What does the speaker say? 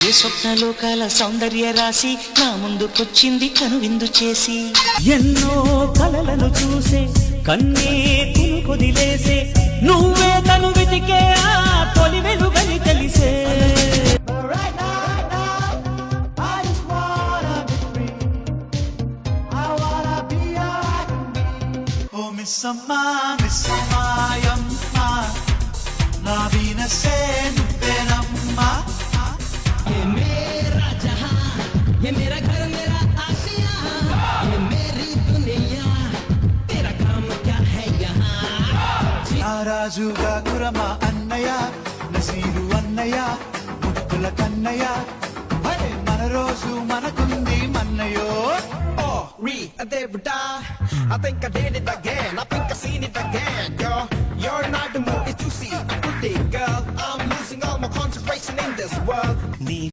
ఏ స్వప్నలోకాల సౌందర్య రాశి నా ముందుకొచ్చింది కనువిందు చేసి ఎన్నో కలలను చూసే కన్నే కొదిలేసే నువ్వే తను వెతికే ఆ తొలి వెలుగని తెలిసే మిస్సమ్మా మిస్సమ్మాయమ్మా నా వీనసే నువ్వేనమ్మా ये मेरा जहां ये मेरा घर मेरा आशिया ये मेरी दुनिया तेरा काम क्या है यहाँ రాజుగా కురమా అన్నయ్య నసీరు అన్నయ్య ముద్దుల కన్నయ్య మన రోజు మనకుంది మన్నయ్యో I think I did it again. I think I seen it again, girl. You're not the mood, it's juicy, pretty girl. I'm losing all my concentration in this world.